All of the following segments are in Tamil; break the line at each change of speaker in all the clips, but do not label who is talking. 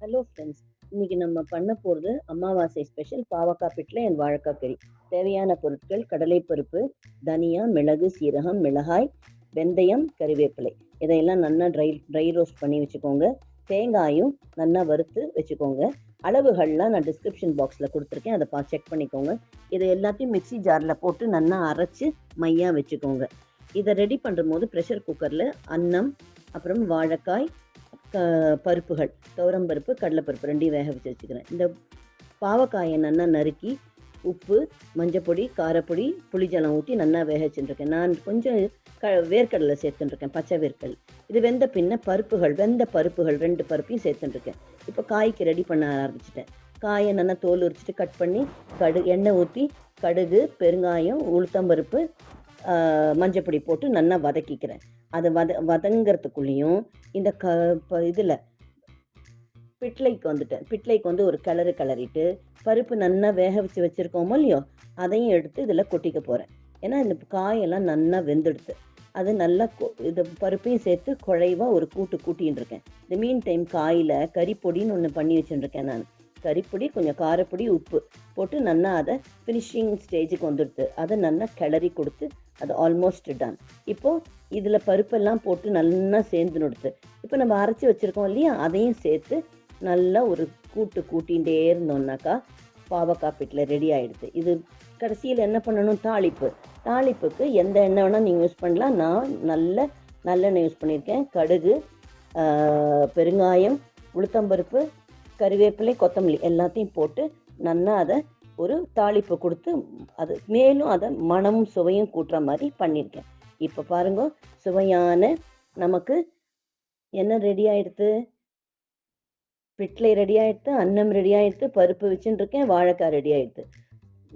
Hello friends. இன்னைக்கு நம்ம பண்ண போகிறது அமாவாசை ஸ்பெஷல் பாவக்காய் பிட்லை அண்ட் வாழைக்காய் கறி. தேவையான பொருட்கள்: கடலைப்பருப்பு, தனியா, மிளகு, சீரகம், மிளகாய், வெந்தயம், கறிவேப்பிலை. இதையெல்லாம் நல்லா ட்ரை ரோஸ்ட் பண்ணி வச்சுக்கோங்க. தேங்காயும் நல்லா வறுத்து வச்சுக்கோங்க. அளவுகள்லாம் நான் டிஸ்கிரிப்ஷன் பாக்ஸில் கொடுத்துருக்கேன், அதை செக் பண்ணிக்கோங்க. இதை எல்லாத்தையும் மிக்ஸி ஜாரில் போட்டு நல்லா அரைச்சி மையாக வச்சுக்கோங்க. இதை ரெடி பண்ணுற போது ப்ரெஷர் குக்கரில் அன்னம், அப்புறம் வாழைக்காய், பருப்புகள், துவரம்பருப்பு, கடலைப்பருப்பு ரெண்டையும் வேக வச்சு வச்சுக்கிறேன். இந்த பாவக்காயை நல்லா நறுக்கி உப்பு, மஞ்சப்பொடி, காரப்பொடி, புளிஜலம் ஊற்றி நல்லா வேக வச்சுட்டுருக்கேன். நான் கொஞ்சம் வேர்க்கடலை சேர்த்துட்டுருக்கேன், பச்சை வேர்க்கடலை. இது வெந்த பின்ன வெந்த பருப்புகள் 2 பருப்பையும் சேர்த்துட்டுருக்கேன். இப்போ காய்க்கு ரெடி பண்ண ஆரம்பிச்சிட்டேன். காயை நல்லா தோல் உரிச்சிட்டு கட் பண்ணி எண்ணெய் ஊற்றி கடுகு, பெருங்காயம், உளுத்தம்பருப்பு, மஞ்சப்பொடி போட்டு நல்லா வதக்கிக்கிறேன். அதை வதங்கிறதுக்குள்ளேயும் இந்த இதில் பிட்லைக்கு வந்து ஒரு கிளறிட்டு பருப்பு நல்லா வேக வச்சு வச்சுருக்கோமோ இல்லையோ, அதையும் எடுத்து இதில் கொட்டிக்க போகிறேன். ஏன்னா இந்த காயெல்லாம் நல்லா வெந்துடுது. அது நல்லா இது பருப்பையும் சேர்த்து குழைவாக ஒரு கூட்டின்னு இருக்கேன். இந்த மீன் டைம் காயில் கறிப்பொடின்னு ஒன்று பண்ணி வச்சுட்டுருக்கேன் நான். கறிப்பொடி, கொஞ்சம் காரப்பொடி, உப்பு போட்டு நல்லா அதை ஃபினிஷிங் ஸ்டேஜுக்கு வந்துடுது. அதை நல்லா கிளறி கொடுத்து அது ஆல்மோஸ்ட் டன். இப்போது இதில் பருப்பெல்லாம் போட்டு நல்லா சேர்ந்து நொடுத்து. இப்போ நம்ம அரைச்சி வச்சுருக்கோம் இல்லையா, அதையும் சேர்த்து நல்லா ஒரு கூட்டிகிட்டே இருந்தோம்னாக்கா பாவக்காய் பிட்லை ரெடி ஆகிடுது. இது கடைசியில் என்ன பண்ணணும், தாளிப்புக்கு எந்த எண்ணெய் வேணால் நீங்கள் யூஸ் பண்ணலாம். நான் நல்லெண்ணெய் யூஸ் பண்ணியிருக்கேன். கடுகு, பெருங்காயம், உளுத்தம்பருப்பு, கறிவேப்பிலை, கொத்தமல்லி எல்லாத்தையும் போட்டு நல்லா அதை ஒரு தாளிப்பு கொடுத்து அது மேலும் அதை மணமும் சுவையும் கூட்டுற மாதிரி பண்ணியிருக்கேன். இப்போ பாருங்க, சுவையான நமக்கு என்ன ரெடி ஆகிடுது, பிட்லை ரெடி ஆகிடுது, அன்னம் ரெடி ஆகிடுது, பருப்பு வச்சுன்னு இருக்கேன், வாழைக்காய் ரெடி ஆகிடுது.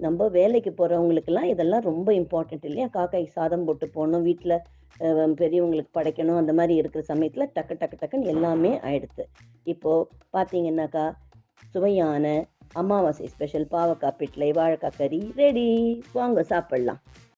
நம்ம வேலைக்கு போகிறவங்களுக்கெல்லாம் இதெல்லாம் ரொம்ப இம்பார்ட்டண்ட் இல்லையா? காக்காய்க்கு சாதம் போட்டு போகணும், வீட்டில் பெரியவங்களுக்கு படைக்கணும், அந்த மாதிரி இருக்கிற சமயத்தில் டக்குன்னு எல்லாமே ஆயிடுது. இப்போது பார்த்தீங்கன்னாக்கா சுவையான அமாவாசை ஸ்பெஷல் பாவக்காய் பிட்லை வாழைக்காய் கறி ரெடி. வாங்க சாப்பிட்லாம்.